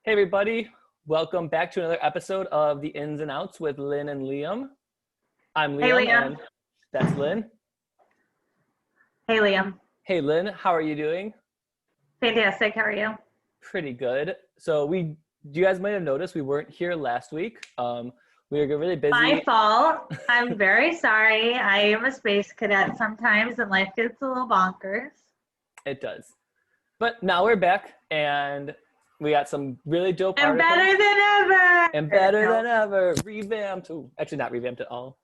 Hey everybody, welcome back to another episode of The Ins and Outs with Lynn and Liam. I'm Hey, Liam Liam. and that's Lynn. Hey, Liam. Hey Lynn, how are you doing? Fantastic. How are you? Pretty good. So you guys might have noticed we weren't here last week. We were really busy. My fault. I'm very sorry. I am a space cadet sometimes and life gets a little bonkers. It does. But now we're back and we got some really dope And articles. better than ever. And better than ever. Revamped. Ooh, actually not revamped at all.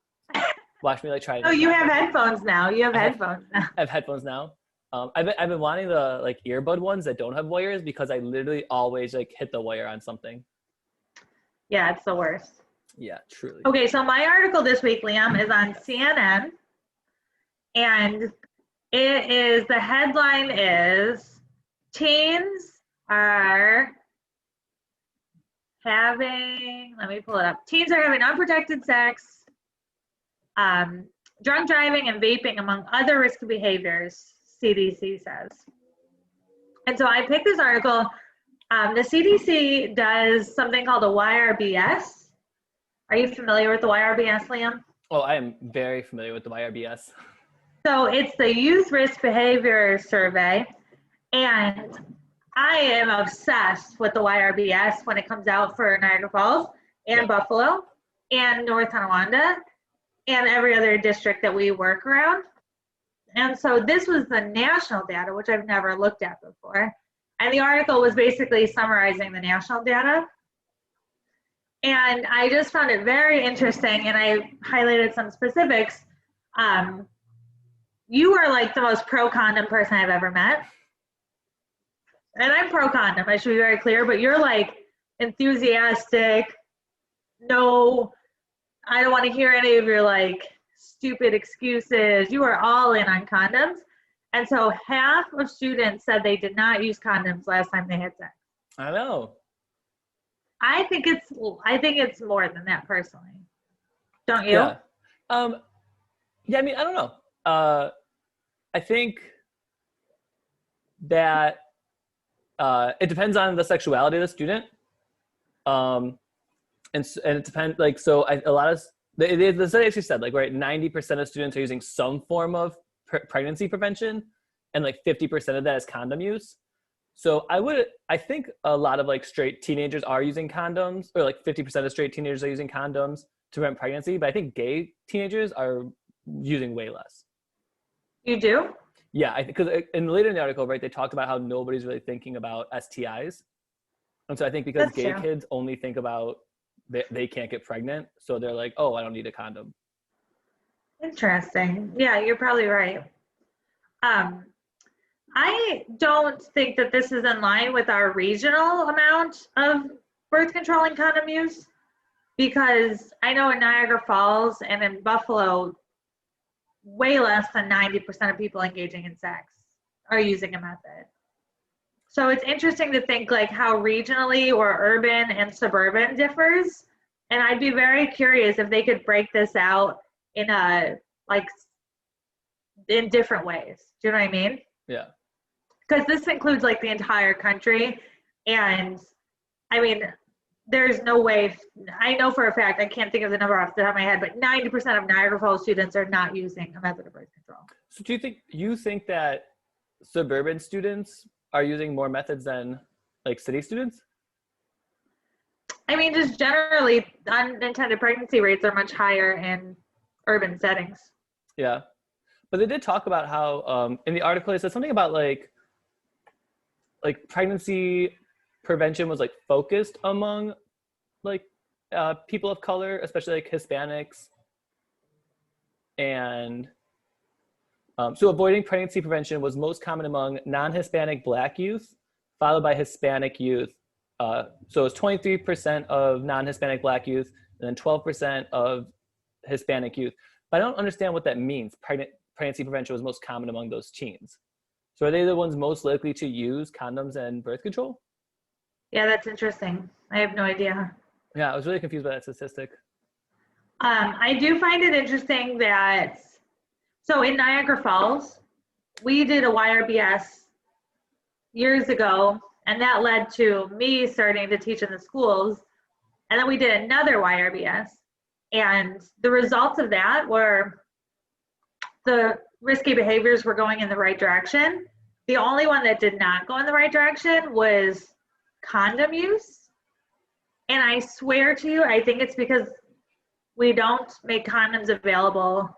Watch me try it. Oh, you have headphones now. You have headphones now. I have headphones now. I've been wanting the earbud ones that don't have wires because I literally always hit the wire on something. Yeah, it's the worst. Yeah, truly. Okay, so my article this week, Liam, is on CNN. And the headline is teens are having, let me pull it up. Teens are having unprotected sex, drunk driving, and vaping among other risky behaviors, CDC says. And so I picked this article. The CDC does something called a YRBS. Are you familiar with the YRBS, Liam? Oh, I am very familiar with the YRBS. So it's the Youth Risk Behavior Survey. And I am obsessed with the YRBS when it comes out for Niagara Falls and Buffalo and North Tonawanda and every other district that we work around. And so this was the national data, which I've never looked at before. And the article was basically summarizing the national data. And I just found it very interesting, and I highlighted some specifics. You are like the most pro-condom person I've ever met. And I'm pro-condom, I should be very clear, but you're like enthusiastic. No, I don't want to hear any of your like stupid excuses. You are all in on condoms. And so half of students said they did not use condoms last time they had sex. I know. I think it's more than that personally. Don't you? Yeah. Yeah, I mean, I don't know. I think that it depends on the sexuality of the student. And it depends, the study actually said, 90% of students are using some form of pregnancy prevention, and 50% of that is condom use. So I think a lot of straight teenagers are using condoms, or 50% of straight teenagers are using condoms to prevent pregnancy, but I think gay teenagers are using way less. You do? Yeah, because later in the article, right, they talked about how nobody's really thinking about STIs. And so I think because gay kids only think about they can't get pregnant, so they're like, oh, I don't need a condom. Interesting. Yeah, you're probably right. I don't think that this is in line with our regional amount of birth control and condom use, because I know in Niagara Falls and in Buffalo, way less than 90% of people engaging in sex are using a method. So it's interesting to think how regionally or urban and suburban differs. And I'd be very curious if they could break this out in in different ways. Do you know what I mean? Yeah. Because this includes the entire country. And I mean, there's no way, I know for a fact, I can't think of the number off the top of my head, but 90% of Niagara Falls students are not using a method of birth control. So do you think that suburban students are using more methods than city students? I mean, just generally, unintended pregnancy rates are much higher in urban settings. Yeah. But they did talk about how, in the article, it said something about pregnancy prevention was focused among people of color, especially Hispanics. And so avoiding pregnancy prevention was most common among non-Hispanic Black youth, followed by Hispanic youth. So it's 23% of non-Hispanic Black youth, and then 12% of Hispanic youth. But I don't understand what that means. Pregnancy prevention was most common among those teens. So are they the ones most likely to use condoms and birth control? Yeah, that's interesting. I have no idea. Yeah, I was really confused by that statistic. I do find it interesting that, so in Niagara Falls, we did a YRBS years ago And that led to me starting to teach in the schools. And then we did another YRBS. And the results of that were the risky behaviors were going in the right direction. The only one that did not go in the right direction was condom use. And I swear to you, I think it's because we don't make condoms available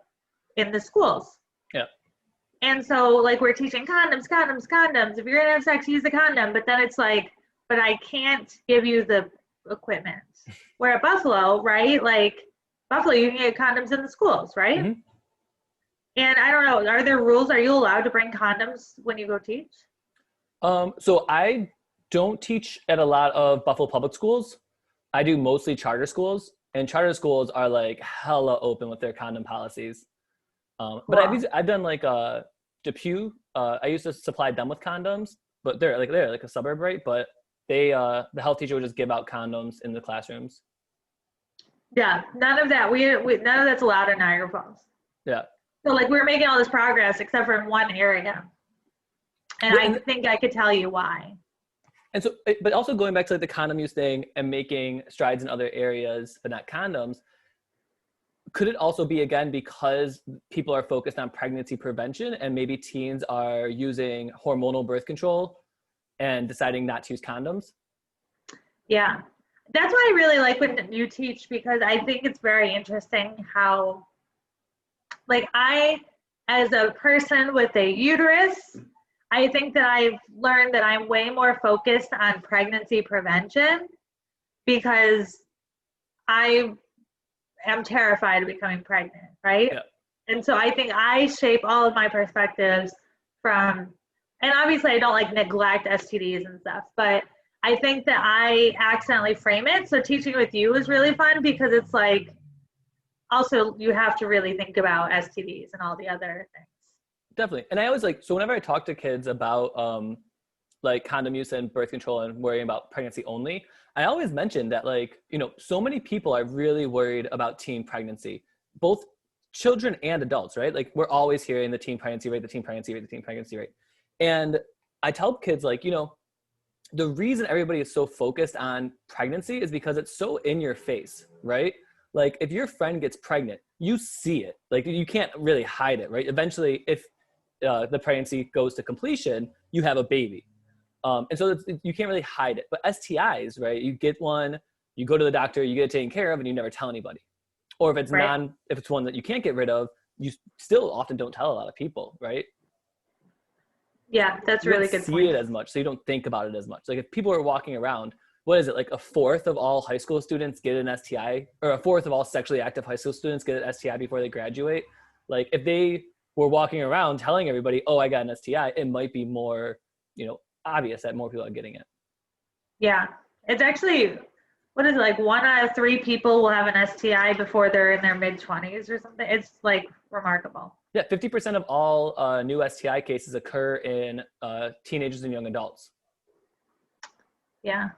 in the schools. Yeah. And so, like, we're teaching condoms. If you're gonna have sex, use the condom. But then it's like, but I can't give you the equipment. Where at Buffalo, right? Like, Buffalo, you can get condoms in the schools, right? Mm-hmm. And I don't know, are there rules? Are you allowed to bring condoms when you go teach? So I don't teach at a lot of Buffalo public schools. I do mostly charter schools, and charter schools are like hella open with their condom policies. But Wow. I've done like Depew. I used to supply them with condoms, but they're like a suburb, right? But they the health teacher would just give out condoms in the classrooms. Yeah, none of that. We none of that's allowed in Niagara Falls. Yeah. So like we're making all this progress except for in one area. And I think I could tell you why. And so, but also going back to like the condom use thing and making strides in other areas, but not condoms, could it also be, again, because people are focused on pregnancy prevention and maybe teens are using hormonal birth control and deciding not to use condoms? Yeah. That's why I really like when you teach, because I think it's very interesting how, like, I, as a person with a uterus, I think that I've learned that I'm way more focused on pregnancy prevention because I am terrified of becoming pregnant, right? Yeah. And so I think I shape all of my perspectives from, and obviously I don't like neglect STDs and stuff, but I think that I accidentally frame it. So teaching with you is really fun because it's like, also you have to really think about STDs and all the other things. Definitely. And I always like, so whenever I talk to kids about like condom use and birth control and worrying about pregnancy only, I always mention that, like, you know, so many people are really worried about teen pregnancy, both children and adults, right? Like we're always hearing the teen pregnancy rate, the teen pregnancy rate, the teen pregnancy rate. And I tell kids, like, you know, the reason everybody is so focused on pregnancy is because it's so in your face, right? Like if your friend gets pregnant, you see it. Like you can't really hide it, right? Eventually, if the pregnancy goes to completion, you have a baby. And so you can't really hide it. But STIs, right? You get one, you go to the doctor, you get it taken care of, and you never tell anybody. Or if it's right. if it's one that you can't get rid of, you still often don't tell a lot of people, right? Yeah, that's You really don't good see point. it as much, so you don't think about it as much. Like if people are walking around, what is it, like a fourth of all high school students get an STI, or a fourth of all sexually active high school students get an STI before they graduate? Like if they were walking around telling everybody, oh, I got an STI, it might be more, you know, obvious that more people are getting it. Yeah, it's actually, what is it, like 1 out of 3 people will have an STI before they're in their mid-20s or something. It's like remarkable. Yeah, 50% of all new STI cases occur in teenagers and young adults. Yeah.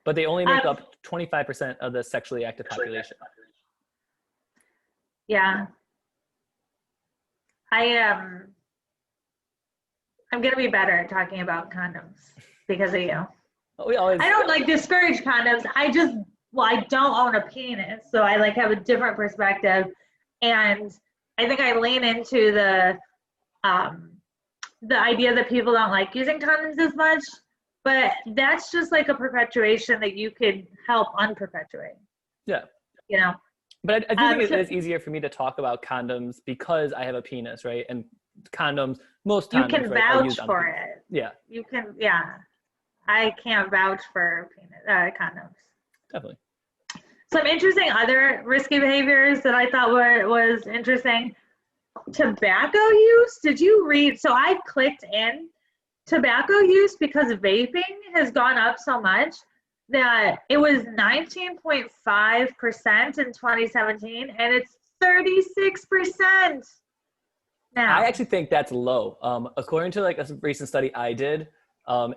But they only make up 25% of the sexually active population. Yeah. I'm gonna be better at talking about condoms because of you. I don't like discourage condoms. I don't own a penis, so I like have a different perspective, and I think I lean into the idea that people don't like using condoms as much, but that's just like a perpetuation that you could help unperpetuate. Yeah. You know. But I do think it is easier for me to talk about condoms because I have a penis, right? And condoms, most condoms, you can right, are used vouch on for penis. it. Yeah. You can, yeah. I can't vouch for condoms. Definitely. Some interesting other risky behaviors that I thought was interesting. Tobacco use. Did you read? So I clicked in tobacco use because vaping has gone up so much that it was 19.5% in 2017 and it's 36% now. I actually think that's low. According to like a recent study I did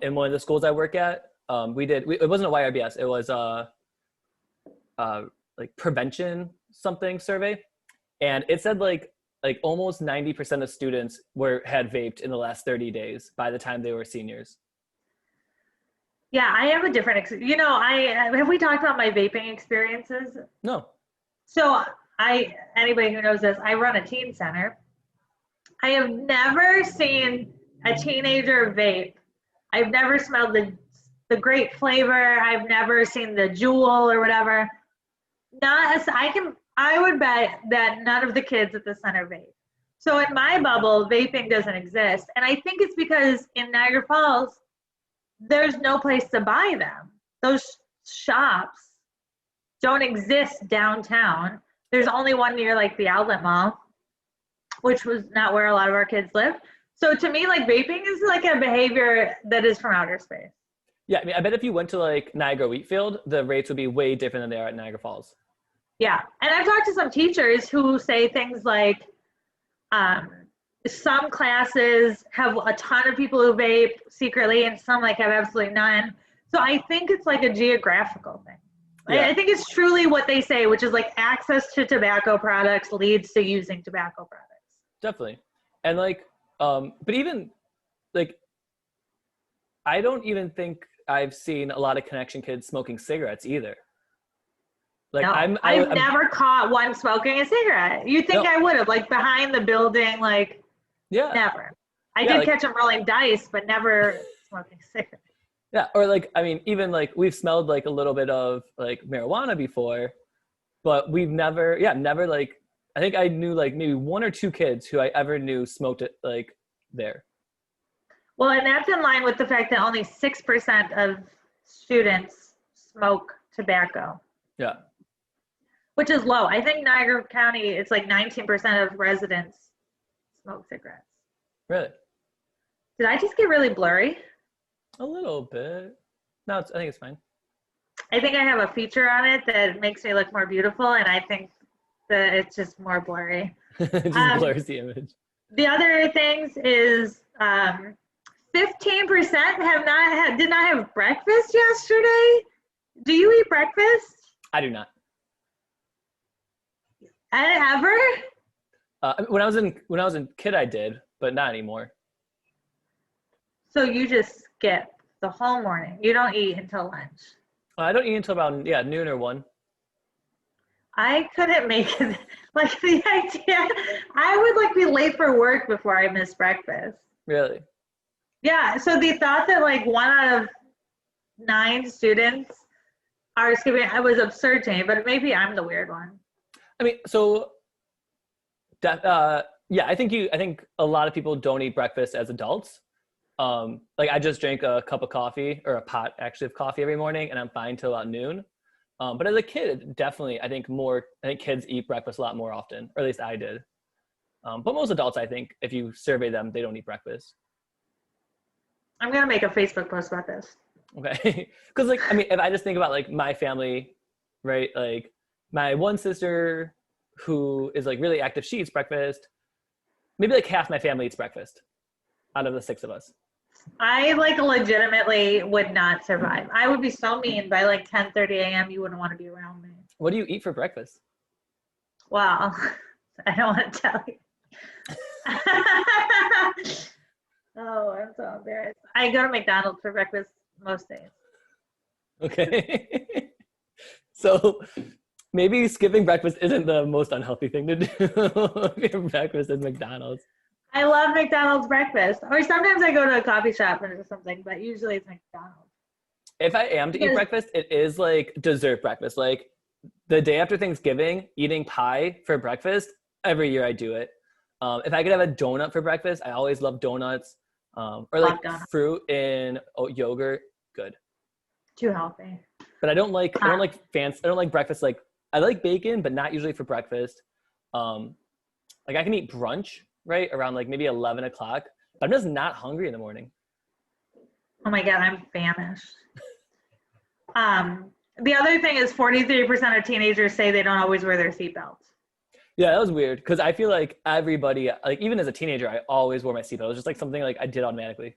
in one of the schools I work at, it wasn't a YRBS, it was like prevention something survey, and it said like almost 90% of students had vaped in the last 30 days by the time they were seniors. Yeah, I have a different, have we talked about my vaping experiences? No. So anybody who knows this, I run a teen center. I have never seen a teenager vape. I've never smelled the grape flavor. I've never seen the jewel or whatever. Not as I would bet that none of the kids at the center vape. So in my bubble, vaping doesn't exist. And I think it's because in Niagara Falls, there's no place to buy them. Those shops don't exist downtown. There's only one near like the outlet mall, which was not where a lot of our kids live. So to me, like vaping is like a behavior that is from outer space. Yeah, I mean, I bet if you went to like Niagara Wheatfield, the rates would be way different than they are at Niagara Falls. Yeah, and I've talked to some teachers who say things like, some classes have a ton of people who vape secretly, and some like have absolutely none. So I think it's like a geographical thing. Yeah. I think it's truly what they say, which is like access to tobacco products leads to using tobacco products. Definitely. And like, but even like, I don't even think I've seen a lot of connection kids smoking cigarettes either. Like No, I'm never caught one smoking a cigarette. You'd think No. I would have, like behind the building, like Yeah. never. I Yeah, did like, catch them rolling dice, but never smoking cigarettes. yeah. Or like, I mean, even like we've smelled like a little bit of like marijuana before, but we've never, never like, I think I knew like maybe one or two kids who I ever knew smoked it like there. Well, and that's in line with the fact that only 6% of students smoke tobacco, Yeah. which is low. I think Niagara County, it's like 19% of residents smoke cigarettes. Really? Did I just get really blurry? A little bit. No, I think it's fine. I think I have a feature on it that makes me look more beautiful, and I think that it's just more blurry. It just blurs the image. The other things is 15% did not have breakfast yesterday. Do you eat breakfast? I do not. Ever? When I was a kid, I did, but not anymore. So you just skip the whole morning. You don't eat until lunch. I don't eat until about noon or 1. I couldn't make it. Like the idea, I would like be late for work before I miss breakfast. Really? Yeah. So the thought that like 1 out of 9 students are skipping, it was absurd to me. But maybe I'm the weird one. I mean, so that I think a lot of people don't eat breakfast as adults. Like I just drank a cup of coffee, or a pot actually of coffee every morning, and I'm fine till about noon. But as a kid, definitely, I think kids eat breakfast a lot more often, or at least I did. But most adults, I think, if you survey them, they don't eat breakfast. I'm gonna make a Facebook post about this. Okay, because like I mean, if I just think about like my family, right? Like my one sister, who is like really active, she eats breakfast. Maybe like half my family eats breakfast out of the 6 of us. I like legitimately would not survive. I would be so mean by like 10:30 a.m. You wouldn't want to be around me. What do you eat for breakfast? Wow. I don't want to tell you. Oh, I'm so embarrassed. I go to McDonald's for breakfast most days. Okay. So maybe skipping breakfast isn't the most unhealthy thing to do. If your breakfast is McDonald's. I love McDonald's breakfast. Or sometimes I go to a coffee shop or something, but usually it's McDonald's. If I am to eat breakfast, it is like dessert breakfast. Like the day after Thanksgiving, eating pie for breakfast, every year I do it. If I could have a donut for breakfast, I always love donuts. Or like fruit and yogurt, good. Too healthy. But I don't like breakfast. Like I like bacon, but not usually for breakfast. Like I can eat brunch, right, around like maybe 11 o'clock, but I'm just not hungry in the morning. Oh my God, I'm famished. The other thing is 43% of teenagers say they don't always wear their seatbelts. Yeah, that was weird because I feel like everybody, like even as a teenager, I always wore my seatbelt. It was just like something like I did automatically.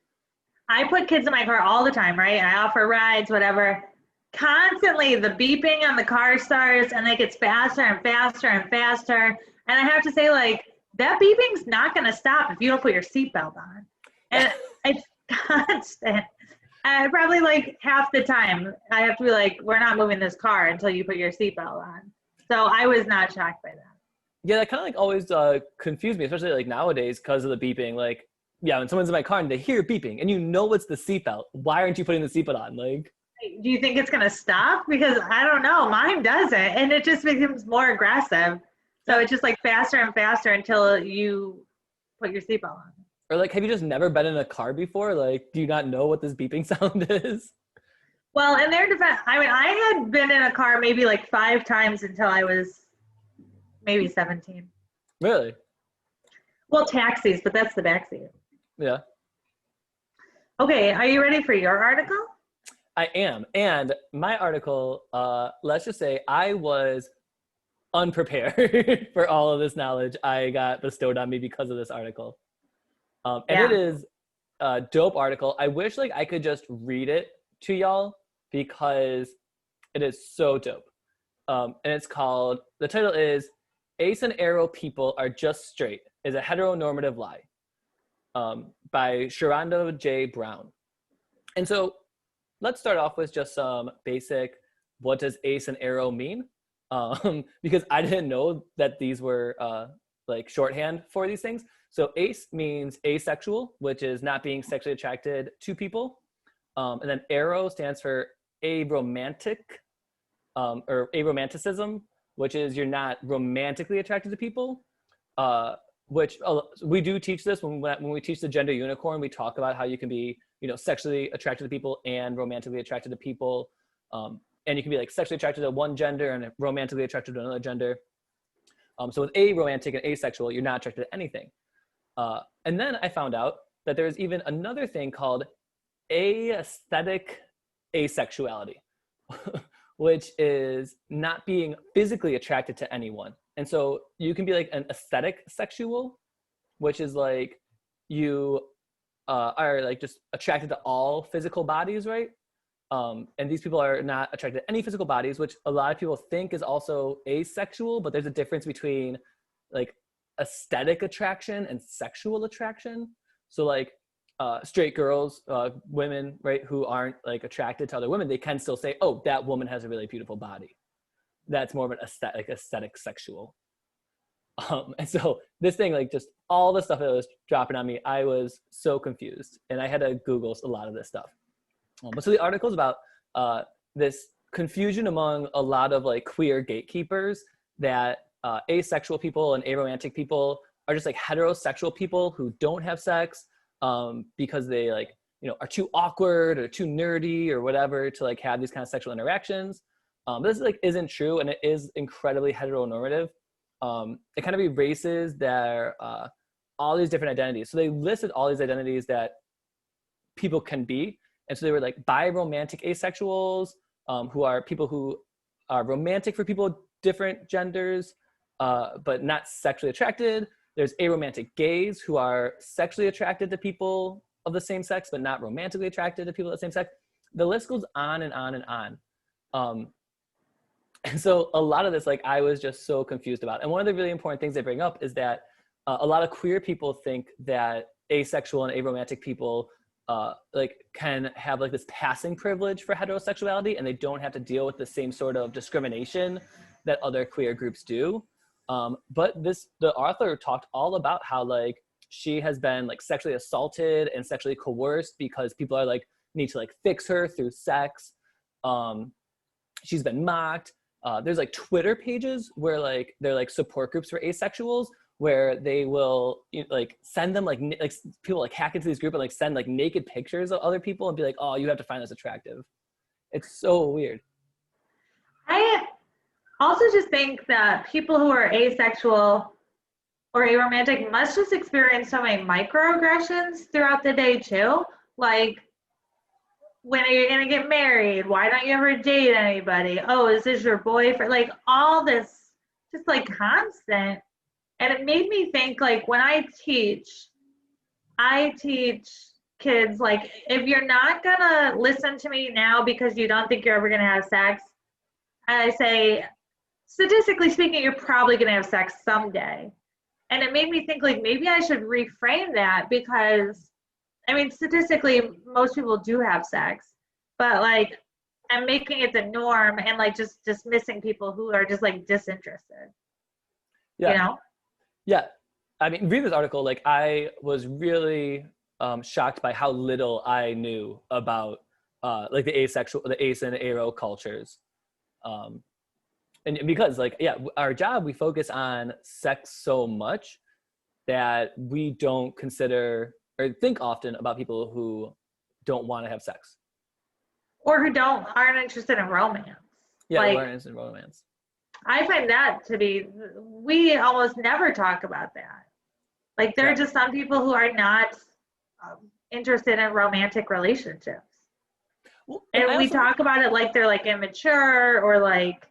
I put kids in my car all the time, right? I offer rides, whatever. Constantly the beeping on the car starts and it gets faster and faster and faster. And I have to say, like, that beeping's not going to stop if you don't put your seatbelt on. And it's constant. Probably like half the time I have to be like, we're not moving this car until you put your seatbelt on. So I was not shocked by that. Yeah, that kind of like always confused me, especially like nowadays because of the beeping. Like, yeah, when someone's in my car and they hear beeping and you know it's the seatbelt, why aren't you putting the seatbelt on? Like, Do you think it's going to stop? Because I don't know. Mine doesn't. And it just becomes more aggressive. So it's just like faster and faster until you put your seatbelt on. or like, have you just never been in a car before? Like, do you not know what this beeping sound is? Well, in their defense, I mean, I had been in a car maybe like 5 times until I was maybe 17. Really? Well, taxis, but that's the backseat. Yeah, Okay, are you ready for your article? I am. And my article, let's just say I was unprepared for all of this knowledge I got bestowed on me because of this article. And it is a dope article. I wish like I could just read it to y'all because it is so dope. And it's called, the title is Ace and Arrow People Are Just Straight is a Heteronormative Lie, by Sharonda J. Brown. And so let's start off with just some basic, what does ace and arrow mean? Because I didn't know that these were like shorthand for these things. So ace means asexual, which is not being sexually attracted to people. And then arrow stands for aromantic, or aromanticism, which is you're not romantically attracted to people. Which we do teach this when we teach the gender unicorn. We talk about how you can be, sexually attracted to people and romantically attracted to people. And you can be like sexually attracted to one gender and romantically attracted to another gender. So with aromantic and asexual, you're not attracted to anything. And then I found out that there's even another thing called aesthetic asexuality, which is not being physically attracted to anyone. And so you can be like an aesthetic sexual, which is like you are like just attracted to all physical bodies, right? And these people are not attracted to any physical bodies, which a lot of people think is also asexual, but there's a difference between like aesthetic attraction and sexual attraction. So like straight girls, women, right, who aren't like attracted to other women, they can still say, oh, that woman has a really beautiful body. That's more of an aesthetic sexual. And so this thing, like just all the stuff that was dropping on me, I was so confused. And I had to Google a lot of this stuff. But so the article is about this confusion among a lot of like queer gatekeepers that asexual people and aromantic people are just like heterosexual people who don't have sex because they like, are too awkward or too nerdy or whatever to like have these kind of sexual interactions. This like isn't true, and it is incredibly heteronormative. It kind of erases their all these different identities. So they listed all these identities that people can be, and so they were like biromantic asexuals, who are people who are romantic for people with different genders, but not sexually attracted. There's aromantic gays who are sexually attracted to people of the same sex, but not romantically attracted to people of the same sex. The list goes on and on and on. And so a lot of this, like, I was just so confused about. And one of the really important things they bring up is that a lot of queer people think that asexual and aromantic people like can have like this passing privilege for heterosexuality, and they don't have to deal with the same sort of discrimination that other queer groups do. But the author talked all about how like she has been like sexually assaulted and sexually coerced because people are like need to like fix her through sex. She's been mocked. There's like Twitter pages where like they're like support groups for asexuals, where they will like send them like people like hack into these groups and like send like naked pictures of other people and be like, oh, you have to find this attractive. It's so weird. I also just think that people who are asexual or aromantic must just experience so many microaggressions throughout the day too. Like, when are you going to get married? Why don't you ever date anybody? Oh, is this your boyfriend? Like all this, just like constant. And it made me think, like, when I teach kids, like, if you're not going to listen to me now because you don't think you're ever going to have sex, I say, statistically speaking, you're probably going to have sex someday. And it made me think, like, maybe I should reframe that, because I mean, statistically, most people do have sex, but like, I'm making it the norm and like just dismissing people who are just like disinterested. Yeah. You know? Yeah. I mean, reading this article, like I was really shocked by how little I knew about like the ace and aro cultures. And because like, yeah, our job, we focus on sex so much that we don't consider or think often about people who don't want to have sex. Or who aren't interested in romance. Yeah, like, awareness and romance. I find that to be, we almost never talk about that. Like, there are just some people who are not interested in romantic relationships. Well, and we talk about it like they're like immature or like,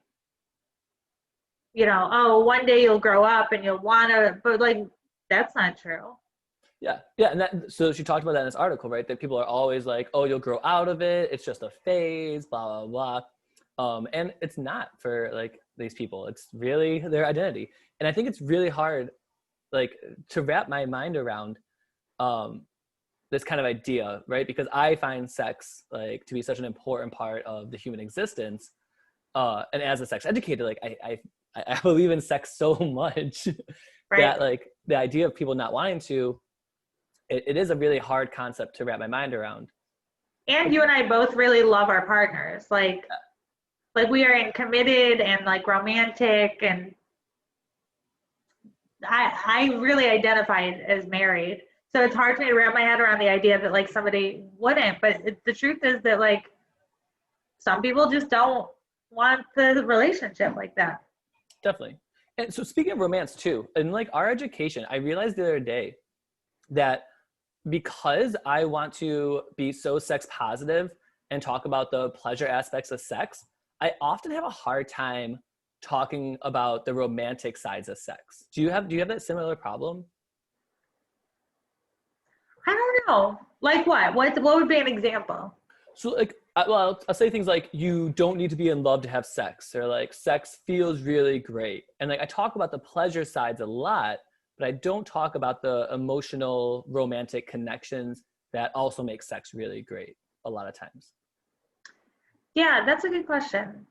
you know, oh, one day you'll grow up and you'll want to, but like, that's not true. Yeah. Yeah. And that, so she talked about that in this article, right? That people are always like, oh, you'll grow out of it. It's just a phase, blah, blah, blah. And it's not for like these people. It's really their identity. And I think it's really hard, like, to wrap my mind around this kind of idea, right? Because I find sex like to be such an important part of the human existence. And as a sex educator, like I believe in sex so much right. that like the idea of people not wanting to, it is a really hard concept to wrap my mind around. And you and I both really love our partners. Like we are in committed and like romantic, and I really identify as married. So it's hard for me to wrap my head around the idea that like somebody wouldn't. But the truth is that like some people just don't want the relationship like that. Definitely. And so speaking of romance too, in like our education, I realized the other day that because I want to be so sex positive and talk about the pleasure aspects of sex, I often have a hard time talking about the romantic sides of sex. Do you have that similar problem? I don't know. Like what? What would be an example? So like, well, I'll say things like, you don't need to be in love to have sex, or like sex feels really great. And like, I talk about the pleasure sides a lot, but I don't talk about the emotional romantic connections that also make sex really great a lot of times. Yeah, that's a good question.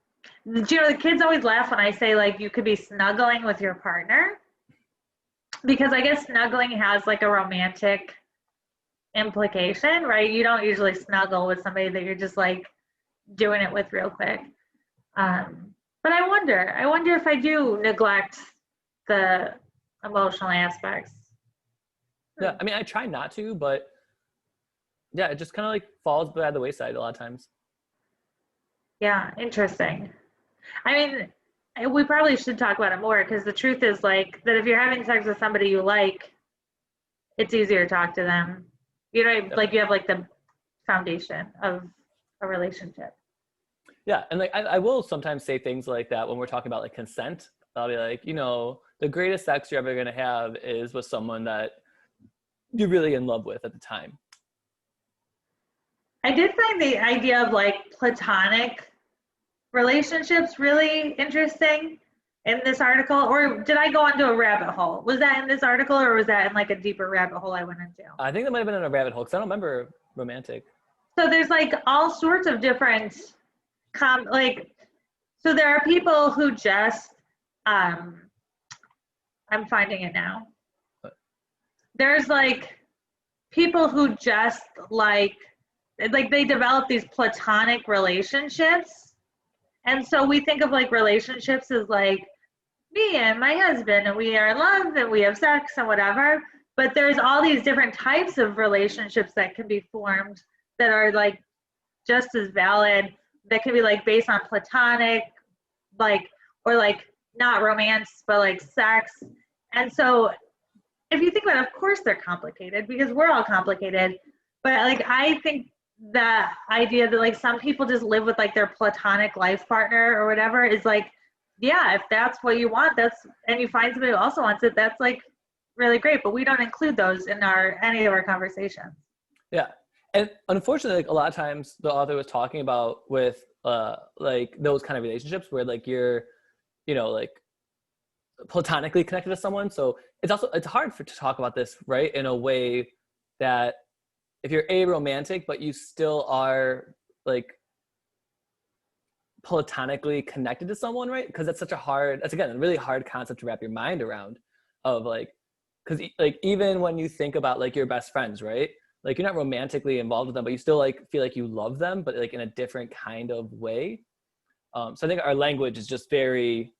Do you know, the kids always laugh when I say like you could be snuggling with your partner, because I guess snuggling has like a romantic implication, right? You don't usually snuggle with somebody that you're just like doing it with real quick. But I wonder if I do neglect the emotional aspects. Yeah, I mean, I try not to, but yeah, it just kind of like falls by the wayside a lot of times. Yeah, interesting. I mean, we probably should talk about it more, because the truth is like that if you're having sex with somebody you like, it's easier to talk to them. You know, like you have like the foundation of a relationship. Yeah, and like I will sometimes say things like that when we're talking about like consent. I'll be like, you know, the greatest sex you're ever gonna have is with someone that you're really in love with at the time. I did find the idea of like platonic relationships really interesting in this article, or did I go into a rabbit hole? Was that in this article, or was that in like a deeper rabbit hole I went into? I think that might have been in a rabbit hole because I don't remember romantic. So there's like all sorts of different so there are people who just I'm finding it now. There's like people who just like they develop these platonic relationships. And so we think of like relationships as like me and my husband, and we are in love and we have sex and whatever. But there's all these different types of relationships that can be formed that are like just as valid, that can be like based on platonic, like, or like not romance, but like sex. And so if you think about it, of course they're complicated because we're all complicated. But like, I think the idea that like some people just live with like their platonic life partner or whatever is like, yeah, if that's what you want, and you find somebody who also wants it, that's like really great. But we don't include those in any of our conversations. Yeah. And unfortunately, like a lot of times the author was talking about with like those kind of relationships where like you're, you know, like platonically connected to someone. So it's hard to talk about this, right, in a way that if you're aromantic, but you still are like platonically connected to someone, right? Because that's again, a really hard concept to wrap your mind around of like, because like, even when you think about like your best friends, right? Like you're not romantically involved with them, but you still like feel like you love them, but like in a different kind of way. So I think our language is just very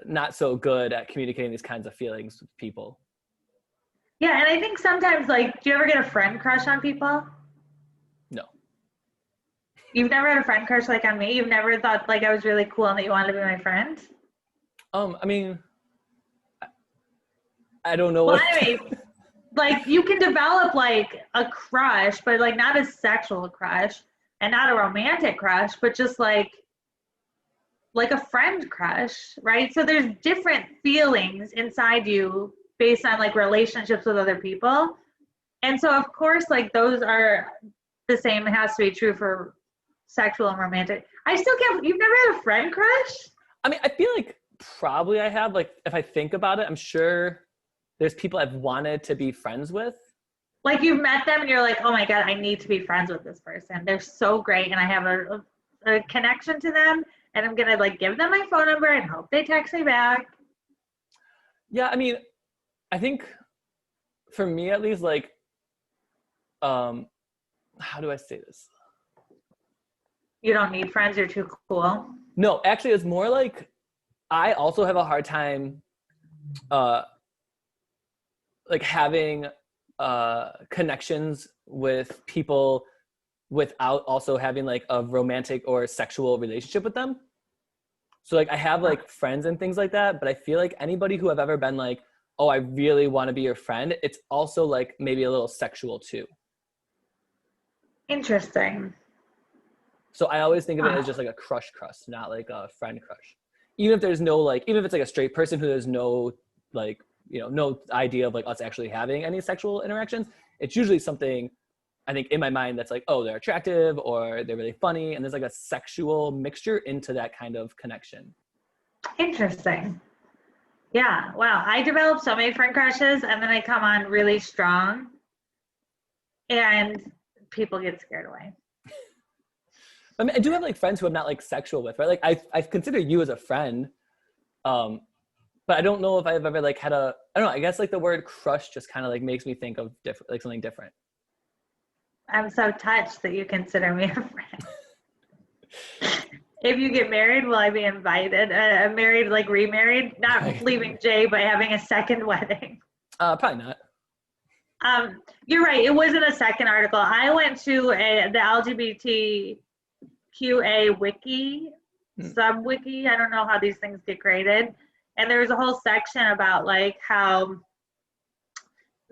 not so good at communicating these kinds of feelings with people. Yeah, and I think sometimes, like, do you ever get a friend crush on people? No. You've never had a friend crush like on me? You've never thought like I was really cool and that you wanted to be my friend? I mean, I don't know Well, what. anyway, like you can develop like a crush, but like not a sexual crush and not a romantic crush, but just like a friend crush, right? So there's different feelings inside you based on like relationships with other people. And so of course like those are the same. It has to be true for sexual and romantic. I still can't. You've never had a friend crush? I mean, I feel like probably I have, like, if I think about it, I'm sure there's people I've wanted to be friends with. Like you've met them and you're like, oh my God, I need to be friends with this person. They're so great. And I have a connection to them and I'm going to like give them my phone number and hope they text me back. Yeah. I mean, I think for me at least, like, how do I say this? You don't need friends. You're too cool. No, actually it's more like, I also have a hard time, like having connections with people without also having like a romantic or sexual relationship with them. So like I have like friends and things like that, but I feel like anybody who I've ever been like, oh, I really want to be your friend, it's also like maybe a little sexual too. Interesting. So I always think of it as just like a crush, not like a friend crush. Even if there's no like, even if it's like a straight person who there's no like, no idea of like us actually having any sexual interactions, it's usually something I think in my mind that's like, oh, they're attractive or they're really funny. And there's like a sexual mixture into that kind of connection. Interesting. Yeah. Wow. I developed so many friend crushes and then I come on really strong and people get scared away. I mean, I do have like friends who I'm not like sexual with, right? Like I consider you as a friend. But I don't know if I've ever like had I don't know, I guess like the word crush just kind of like makes me think of different, like something different. I'm so touched that you consider me a friend. If you get married, will I be invited? Married, like remarried? Not leaving Jay, but having a second wedding. Probably not. You're right. It wasn't a second article. I went to the LGBTQA wiki, sub-wiki. I don't know how these things get graded. And there's a whole section about like how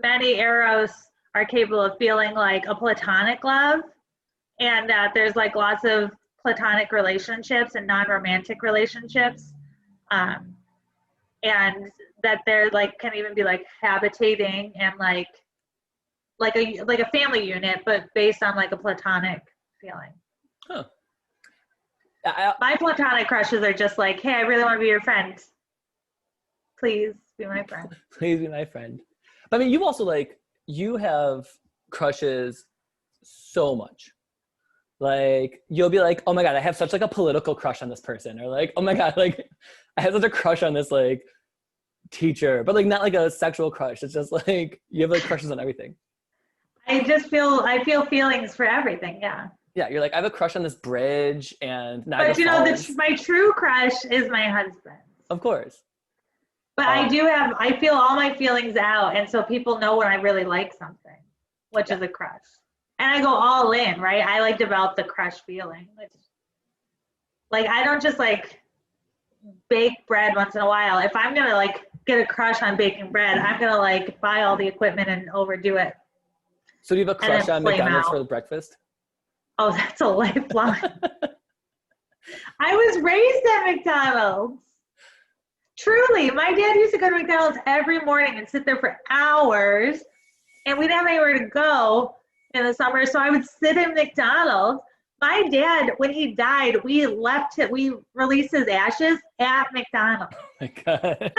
many eros are capable of feeling like a platonic love, and that there's like lots of platonic relationships and non-romantic relationships, and that they're like can even be like habitating and like a family unit, but based on like a platonic feeling. Huh. My platonic crushes are just like, hey, I really want to be your friend. Please be my friend. Please be my friend. But I mean, you also like, you have crushes so much. Like you'll be like, oh my God, I have such like a political crush on this person. Or like, oh my God, like I have such a crush on this like teacher, but like not like a sexual crush. It's just like, you have like crushes on everything. I feel feelings for everything. Yeah. Yeah. You're like, I have a crush on this bridge and Niagara Falls. My true crush is my husband. Of course. But I feel all my feelings out. And so people know when I really like something, which is a crush. And I go all in, right? I like develop the crush feeling. Like I don't just like bake bread once in a while. If I'm going to like get a crush on baking bread, I'm going to like buy all the equipment and overdo it. So do you have a crush on McDonald's for breakfast? Oh, that's a lifelong. I was raised at McDonald's. Truly, my dad used to go to McDonald's every morning and sit there for hours, and we didn't have anywhere to go in the summer, so I would sit in McDonald's. My dad, when he died, we released his ashes at McDonald's. Oh my God.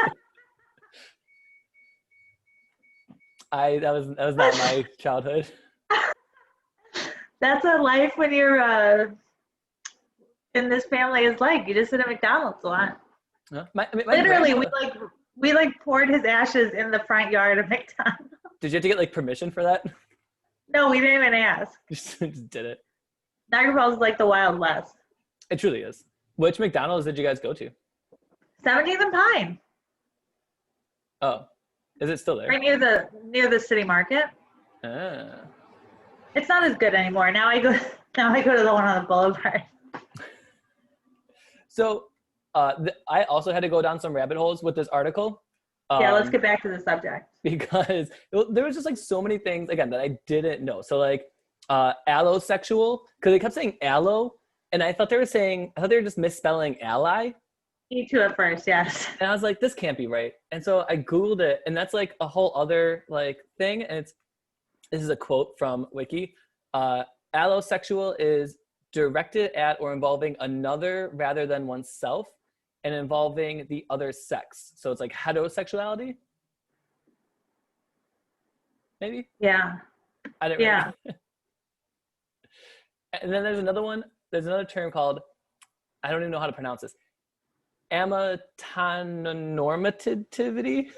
That was not my childhood. That's what life when you're in this family is like. You just sit at McDonald's a lot. Huh? My Literally, grandma, we poured his ashes in the front yard of McDonald's. did you have to get like permission for that? No, we didn't even ask. Just did it. Niagara Falls is like the Wild West. It truly is. Which McDonald's did you guys go to? 17th and Pine. Oh, is it still there? Right near the city market. Ah. It's not as good anymore. Now I go to the one on the boulevard. So I also had to go down some rabbit holes with this article. Yeah, let's get back to the subject. Because there was just like so many things, again, that I didn't know. So like allosexual, because they kept saying allo, and I thought they were just misspelling ally. Me too at first, yes. And I was like, this can't be right. And so I Googled it, and that's like a whole other like thing. And this is a quote from Wiki. Allosexual is directed at or involving another rather than oneself and involving the other sex. So it's like heterosexuality. Maybe? Yeah. I didn't really. And then there's another term called, I don't even know how to pronounce this. Amatonormatitivity,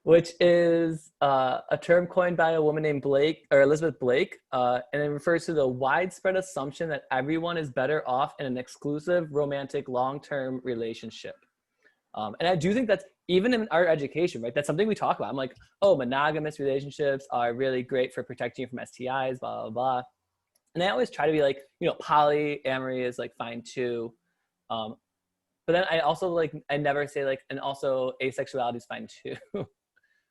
which is a term coined by a woman named Elizabeth Blake, and it refers to the widespread assumption that everyone is better off in an exclusive, romantic, long-term relationship. And I do think that's, even in our education, right? That's something we talk about. I'm like, oh, monogamous relationships are really great for protecting you from STIs, blah, blah, blah. And I always try to be like, polyamory is like fine too. But then I also like, I never say like, and also asexuality is fine too,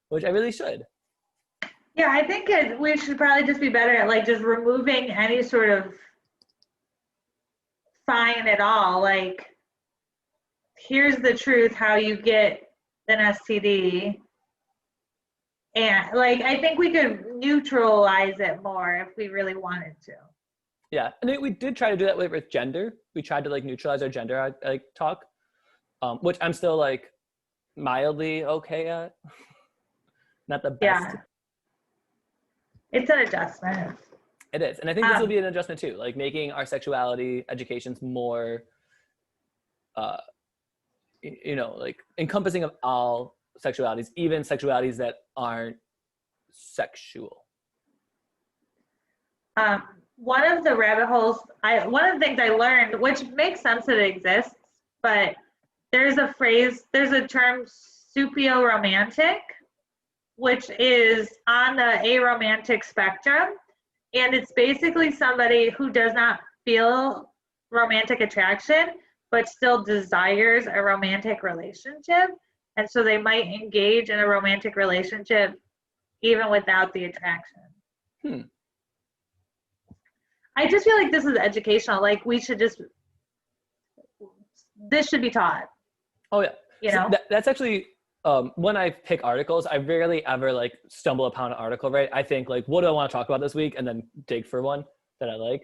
which I really should. Yeah, I think we should probably just be better at like just removing any sort of fine at all. Like, here's the truth, how you get an STD. And like, I think we could neutralize it more if we really wanted to. Yeah, and we did try to do that with gender. We tried to like neutralize our gender like talk, which I'm still like mildly okay at. Not the best. Yeah. It's an adjustment. It is, and I think this will be an adjustment too, like making our sexuality educations more, like encompassing of all sexualities, even sexualities that aren't sexual. One of the rabbit holes, one of the things I learned, which makes sense that it exists, but there's a term, supio-romantic, which is on the aromantic spectrum. And it's basically somebody who does not feel romantic attraction, but still desires a romantic relationship. And so they might engage in a romantic relationship even without the attraction. I just feel like this is educational. Like this should be taught. Oh yeah. That's actually, when I pick articles, I rarely ever like stumble upon an article, right? I think like, what do I want to talk about this week? And then dig for one that I like.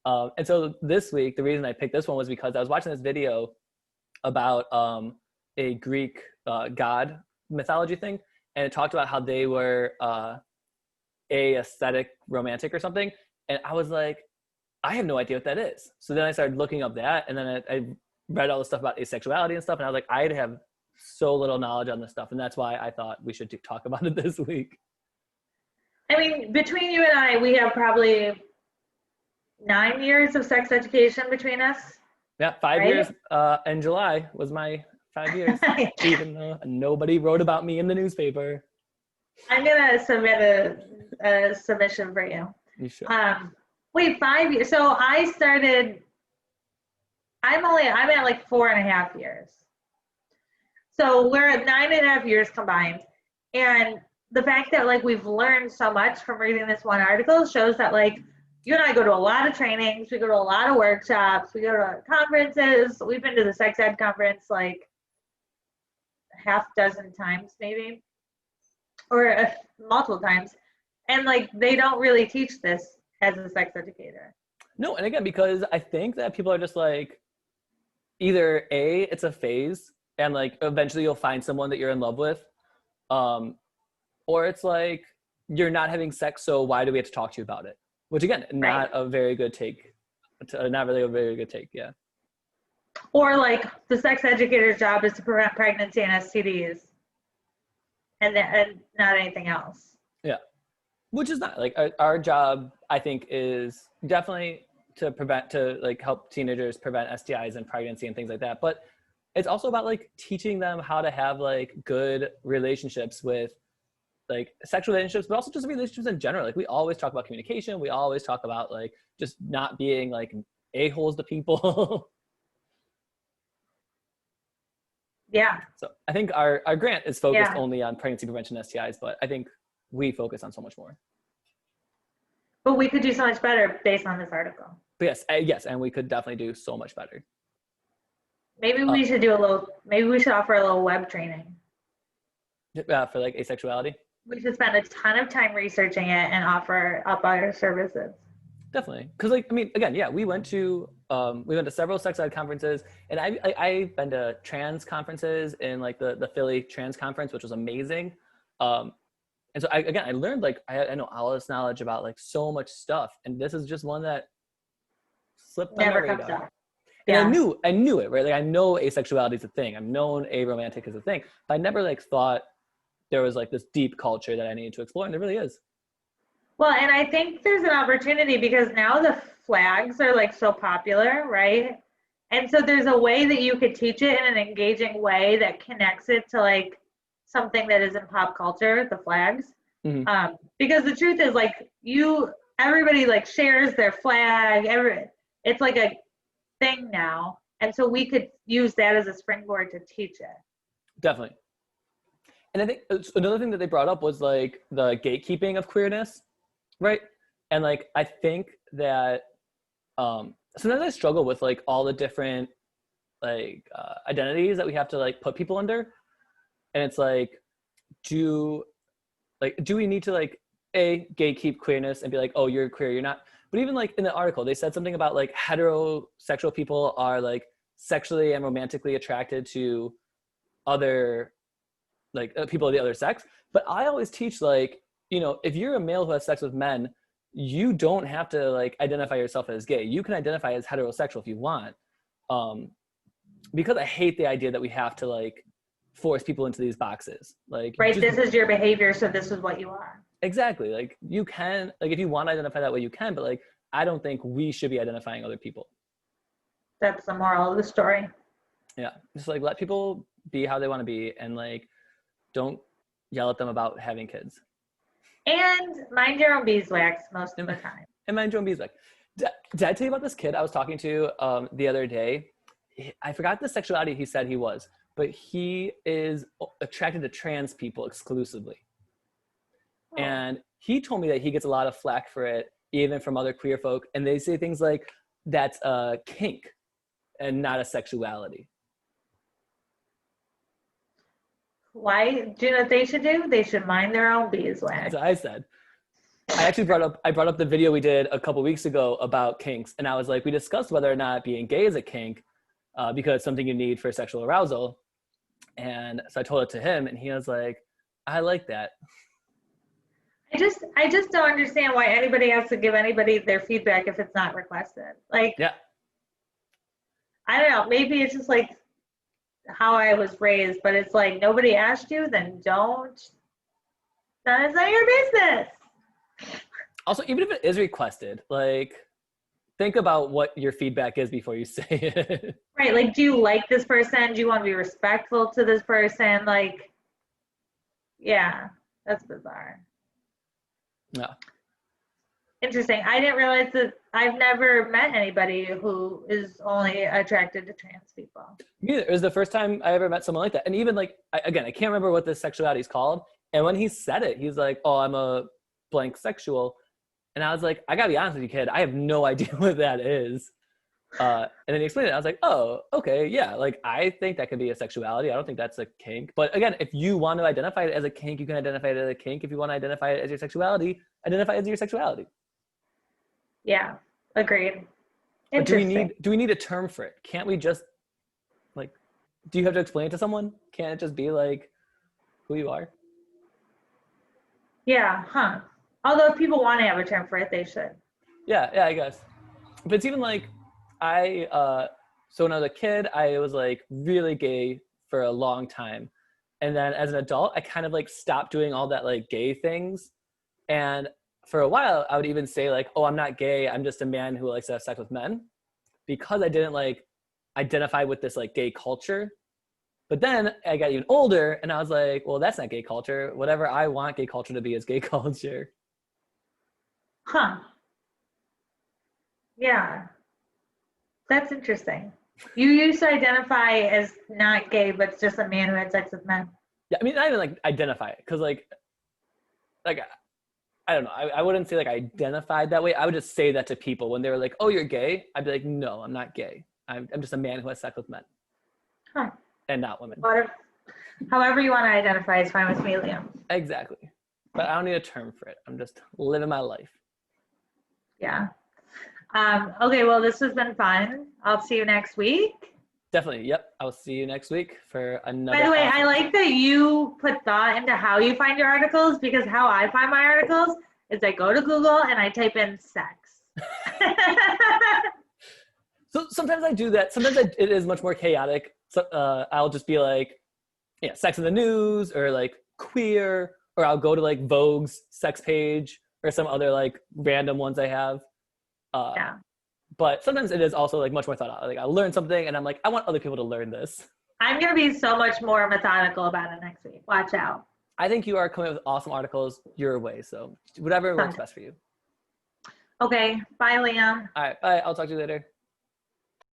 And so this week, the reason I picked this one was because I was watching this video about a Greek god mythology thing. And it talked about how they were aesthetic romantic or something. And I was like, I have no idea what that is. So then I started looking up that, and then I read all the stuff about asexuality and stuff, and I was like, I have so little knowledge on this stuff, and that's why I thought we should talk about it this week. I mean, between you and I, we have probably 9 years of sex education between us. Yeah, 5 years. In July was my 5 years, even though nobody wrote about me in the newspaper. I'm gonna submit a submission for you. You should. Wait, 5 years. So I'm at like 4.5 years. So we're at 9.5 years combined. And the fact that like we've learned so much from reading this one article shows that like you and I go to a lot of trainings, we go to a lot of workshops, we go to conferences. We've been to the sex ed conference like half dozen times maybe, or multiple times. And like they don't really teach this as a sex educator. No, and again, because I think that people are just like, either it's a phase, and like eventually you'll find someone that you're in love with, or it's like, you're not having sex, so why do we have to talk to you about it? Which again, not a very good take. Not really a very good take, yeah. Or like the sex educator's job is to prevent pregnancy and STDs, and not anything else. Yeah, which is not like our job. I think is definitely to like help teenagers prevent STIs and pregnancy and things like that. But it's also about like teaching them how to have like good relationships with like sexual relationships, but also just relationships in general. Like we always talk about communication. We always talk about like just not being like a-holes to people. Yeah. So I think our grant is focused only on pregnancy prevention STIs, but I think we focus on so much more. But we could do so much better based on this article. But yes, and we could definitely do so much better. Maybe we should maybe we should offer a little web training. For like asexuality? We should spend a ton of time researching it and offer up our services. Definitely. Because like, I mean, again, yeah, we went to several sex ed conferences, and I've been to trans conferences in like the Philly trans conference, which was amazing. And so I learned like, I know all this knowledge about like so much stuff. And this is just one that slipped on my radar. And I knew it, right? Like I know asexuality is a thing. I've known aromantic is a thing, but I never like thought there was like this deep culture that I needed to explore, and there really is. Well, and I think there's an opportunity because now the flags are like so popular, right? And so there's a way that you could teach it in an engaging way that connects it to like something that is in pop culture, the flags. Mm-hmm. Because the truth is like everybody like shares their flag. It's like a thing now. And so we could use that as a springboard to teach it. Definitely. And I think another thing that they brought up was like the gatekeeping of queerness, right? And like, I think that sometimes I struggle with like all the different like identities that we have to like put people under. And it's like, do we need to like gatekeep queerness and be like, oh, you're queer, you're not. But even like in the article, they said something about like heterosexual people are like sexually and romantically attracted to other like people of the other sex. But I always teach like, you know, if you're a male who has sex with men, you don't have to like identify yourself as gay. You can identify as heterosexual if you want. Because I hate the idea that we have to like force people into these boxes. Like, right, this is your behavior, so this is what you are. Exactly. Like you can, like if you want to identify that way, you can, but like I don't think we should be identifying other people. That's the moral of the story. Yeah. Just like let people be how they want to be, and like don't yell at them about having kids. And mind your own beeswax most of the time. And mind your own beeswax. Did I tell you about this kid I was talking to the other day? I forgot the sexuality he said he was, but he is attracted to trans people exclusively. Oh. And he told me that he gets a lot of flack for it, even from other queer folk. And they say things like, that's a kink and not a sexuality. Why? Do you know what they should do? They should mind their own beeswax. That's what I said. I actually brought up the video we did a couple weeks ago about kinks. And I was like, we discussed whether or not being gay is a kink because it's something you need for sexual arousal. And so I told it to him, and he was like, I like that. I just don't understand why anybody has to give anybody their feedback if it's not requested. Like, yeah. I don't know. Maybe it's just like how I was raised, but it's like nobody asked you, then don't. Then it's not your business. Also, even if it is requested, like think about what your feedback is before you say it. Right. Like, do you like this person? Do you want to be respectful to this person? Like, yeah, that's bizarre. Yeah. Interesting. I didn't realize that. I've never met anybody who is only attracted to trans people. Me neither. It was the first time I ever met someone like that. And even like, I can't remember what this sexuality is called. And when he said it, he's like, oh, I'm a blank sexual. And I was like, I gotta be honest with you, kid. I have no idea what that is. And then he explained it. I was like, oh, okay, yeah. Like, I think that could be a sexuality. I don't think that's a kink. But again, if you want to identify it as a kink, you can identify it as a kink. If you want to identify it as your sexuality, identify it as your sexuality. Yeah, agreed. But do we need a term for it? Can't we just, like, do you have to explain it to someone? Can't it just be like who you are? Yeah, huh. Although if people want to have a term for it, they should. Yeah, I guess. But it's even like so when I was a kid, I was like really gay for a long time. And then as an adult, I kind of like stopped doing all that like gay things. And for a while, I would even say like, oh, I'm not gay. I'm just a man who likes to have sex with men, because I didn't like identify with this like gay culture. But then I got even older and I was like, well, that's not gay culture. Whatever I want gay culture to be is gay culture. Huh. Yeah. That's interesting. You used to identify as not gay, but just a man who had sex with men. Yeah, I mean, not even like identify it, because like I don't know. I wouldn't say like I identified that way. I would just say that to people when they were like, "Oh, you're gay." I'd be like, "No, I'm not gay. I'm just a man who has sex with men Huh. and not women." However you want to identify is fine with me, Liam. Exactly. But I don't need a term for it. I'm just living my life. Yeah. Okay, well, this has been fun. I'll see you next week. Definitely. Yep. I'll see you next week for another. By the way, awesome I like that you put thought into how you find your articles, because how I find my articles is I go to Google and I type in sex. So sometimes I do that. Sometimes it is much more chaotic. So I'll just be like, yeah, sex in the news, or like queer, or I'll go to like Vogue's sex page or some other like random ones I have. Yeah. But sometimes it is also like much more thought out. Like I learn something and I'm like, I want other people to learn this. I'm going to be so much more methodical about it next week. Watch out. I think you are coming up with awesome articles your way. So whatever works best for you. Okay. Bye, Liam. All right. Bye. I'll talk to you later.